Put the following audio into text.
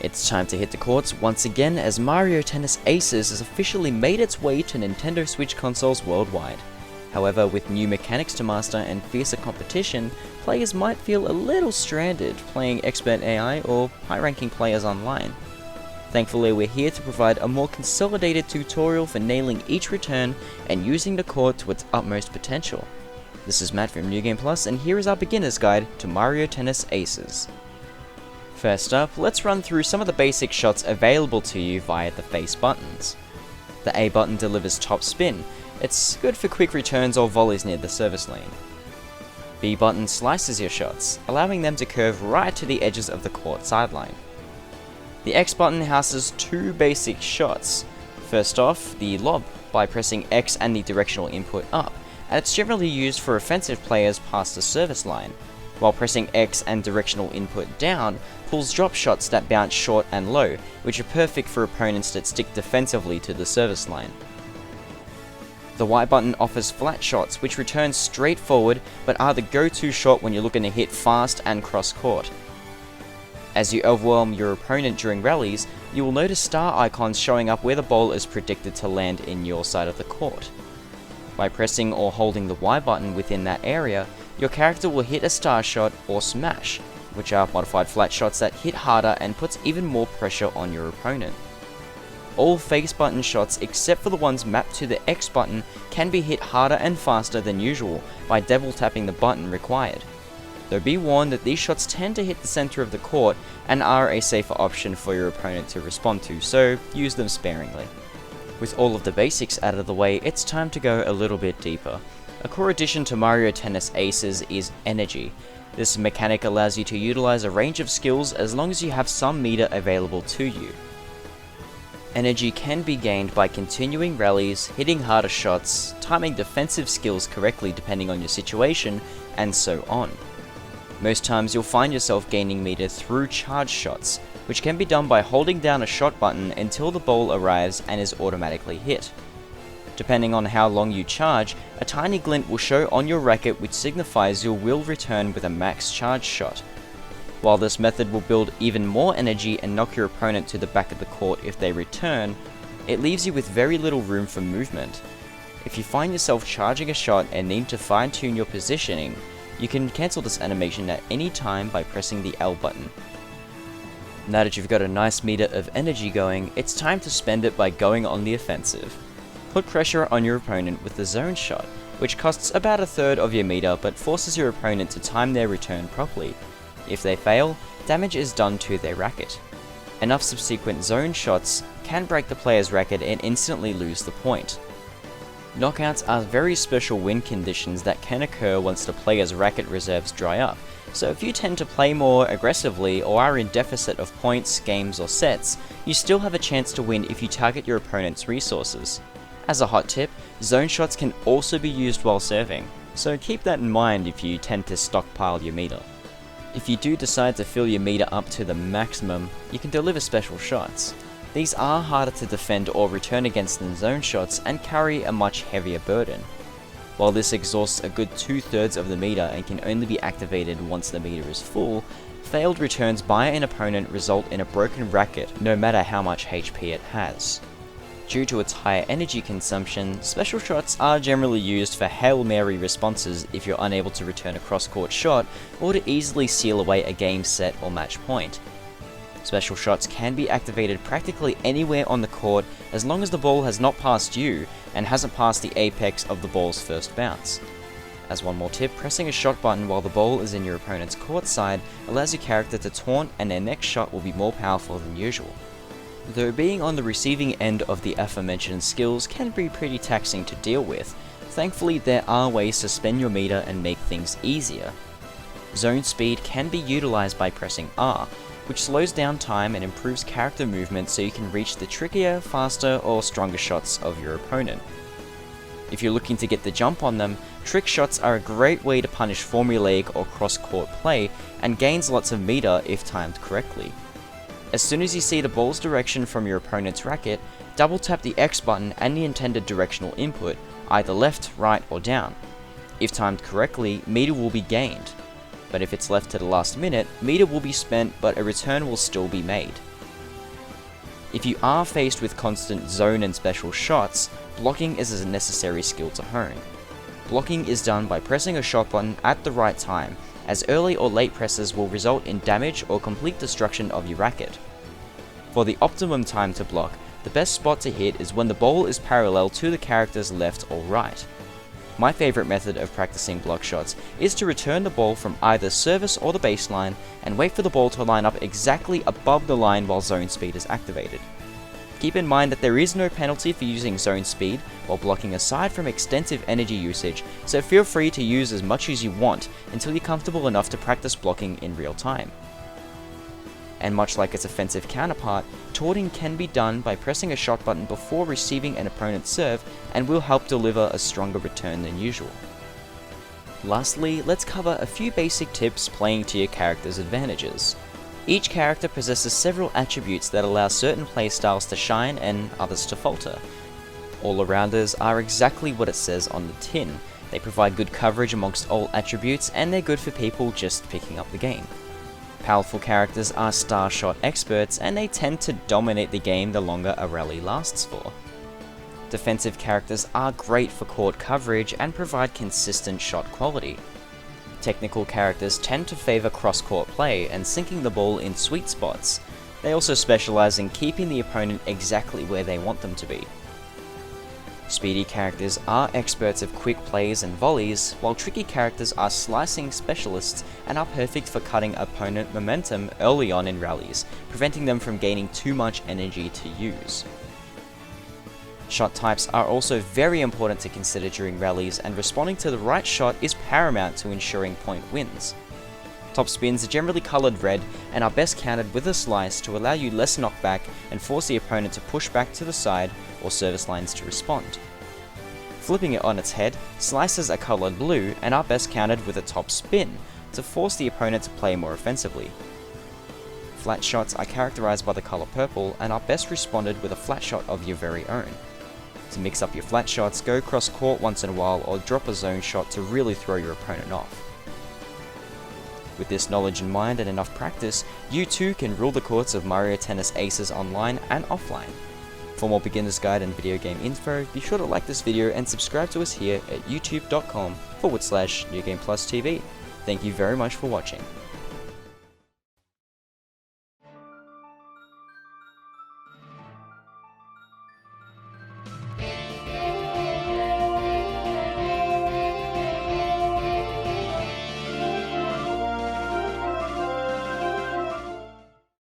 It's time to hit the courts once again as Mario Tennis Aces has officially made its way to Nintendo Switch consoles worldwide. However, with new mechanics to master and fiercer competition, players might feel a little stranded playing expert AI or high-ranking players online. Thankfully, we're here to provide a more consolidated tutorial for nailing each return and using the court to its utmost potential. This is Matt from New Game Plus, and here is our beginner's guide to Mario Tennis Aces. First up, let's run through some of the basic shots available to you via the face buttons. The A button delivers top spin. It's good for quick returns or volleys near the service lane. B button slices your shots, allowing them to curve right to the edges of the court sideline. The X button houses two basic shots. First off, the lob by pressing X and the directional input up, and it's generally used for offensive players past the service line, while pressing X and directional input down pulls drop shots that bounce short and low, which are perfect for opponents that stick defensively to the service line. The Y button offers flat shots which return straight forward but are the go-to shot when you're looking to hit fast and cross court. As you overwhelm your opponent during rallies, you will notice star icons showing up where the ball is predicted to land in your side of the court. By pressing or holding the Y button within that area, your character will hit a star shot or smash, which are modified flat shots that hit harder and puts even more pressure on your opponent. All face button shots except for the ones mapped to the X button can be hit harder and faster than usual by double tapping the button required. Though be warned that these shots tend to hit the center of the court and are a safer option for your opponent to respond to, so use them sparingly. With all of the basics out of the way, it's time to go a little bit deeper. A core addition to Mario Tennis Aces is Energy. This mechanic allows you to utilize a range of skills as long as you have some meter available to you. Energy can be gained by continuing rallies, hitting harder shots, timing defensive skills correctly depending on your situation, and so on. Most times you'll find yourself gaining meter through charge shots, which can be done by holding down a shot button until the ball arrives and is automatically hit. Depending on how long you charge, a tiny glint will show on your racket which signifies you will return with a max charge shot. While this method will build even more energy and knock your opponent to the back of the court if they return, it leaves you with very little room for movement. If you find yourself charging a shot and need to fine-tune your positioning, you can cancel this animation at any time by pressing the L button. Now that you've got a nice meter of energy going, it's time to spend it by going on the offensive. Put pressure on your opponent with the zone shot, which costs about a third of your meter but forces your opponent to time their return properly. If they fail, damage is done to their racket. Enough subsequent zone shots can break the player's racket and instantly lose the point. Knockouts are very special win conditions that can occur once the player's racket reserves dry up, so if you tend to play more aggressively or are in deficit of points, games or sets, you still have a chance to win if you target your opponent's resources. As a hot tip, zone shots can also be used while serving, so keep that in mind if you tend to stockpile your meter. If you do decide to fill your meter up to the maximum, you can deliver special shots. These are harder to defend or return against than zone shots and carry a much heavier burden. While this exhausts a good 2/3 of the meter and can only be activated once the meter is full, failed returns by an opponent result in a broken racket no matter how much HP it has. Due to its higher energy consumption, special shots are generally used for Hail Mary responses if you're unable to return a cross-court shot or to easily seal away a game set or match point. Special shots can be activated practically anywhere on the court as long as the ball has not passed you and hasn't passed the apex of the ball's first bounce. As one more tip, pressing a shot button while the ball is in your opponent's court side allows your character to taunt and their next shot will be more powerful than usual. Though being on the receiving end of the aforementioned skills can be pretty taxing to deal with, thankfully there are ways to spend your meter and make things easier. Zone speed can be utilized by pressing R, which slows down time and improves character movement so you can reach the trickier, faster or stronger shots of your opponent. If you're looking to get the jump on them, trick shots are a great way to punish formulaic or cross-court play and gains lots of meter if timed correctly. As soon as you see the ball's direction from your opponent's racket, double tap the X button and the intended directional input, either left, right or down. If timed correctly, meter will be gained. But if it's left to the last minute, meter will be spent but a return will still be made. If you are faced with constant zone and special shots, blocking is a necessary skill to hone. Blocking is done by pressing a shot button at the right time, as early or late presses will result in damage or complete destruction of your racket. For the optimum time to block, the best spot to hit is when the ball is parallel to the character's left or right. My favourite method of practicing block shots is to return the ball from either service or the baseline and wait for the ball to line up exactly above the line while zone speed is activated. Keep in mind that there is no penalty for using zone speed while blocking aside from extensive energy usage, so feel free to use as much as you want until you're comfortable enough to practice blocking in real time. And much like its offensive counterpart, taunting can be done by pressing a shot button before receiving an opponent's serve and will help deliver a stronger return than usual. Lastly, let's cover a few basic tips playing to your character's advantages. Each character possesses several attributes that allow certain playstyles to shine and others to falter. All-arounders are exactly what it says on the tin. They provide good coverage amongst all attributes and they're good for people just picking up the game. Powerful characters are star shot experts and they tend to dominate the game the longer a rally lasts for. Defensive characters are great for court coverage and provide consistent shot quality. Technical characters tend to favour cross-court play and sinking the ball in sweet spots. They also specialise in keeping the opponent exactly where they want them to be. Speedy characters are experts of quick plays and volleys, while tricky characters are slicing specialists and are perfect for cutting opponent momentum early on in rallies, preventing them from gaining too much energy to use. Shot types are also very important to consider during rallies, and responding to the right shot is paramount to ensuring point wins. Top spins are generally coloured red and are best countered with a slice to allow you less knockback and force the opponent to push back to the side or service lines to respond. Flipping it on its head, slices are coloured blue and are best countered with a top spin to force the opponent to play more offensively. Flat shots are characterised by the colour purple and are best responded with a flat shot of your very own. To mix up your flat shots, go cross court once in a while or drop a zone shot to really throw your opponent off. With this knowledge in mind and enough practice, you too can rule the courts of Mario Tennis Aces online and offline. For more beginner's guide and video game info, be sure to like this video and subscribe to us here at youtube.com/NewGamePlusTV. Thank you very much for watching.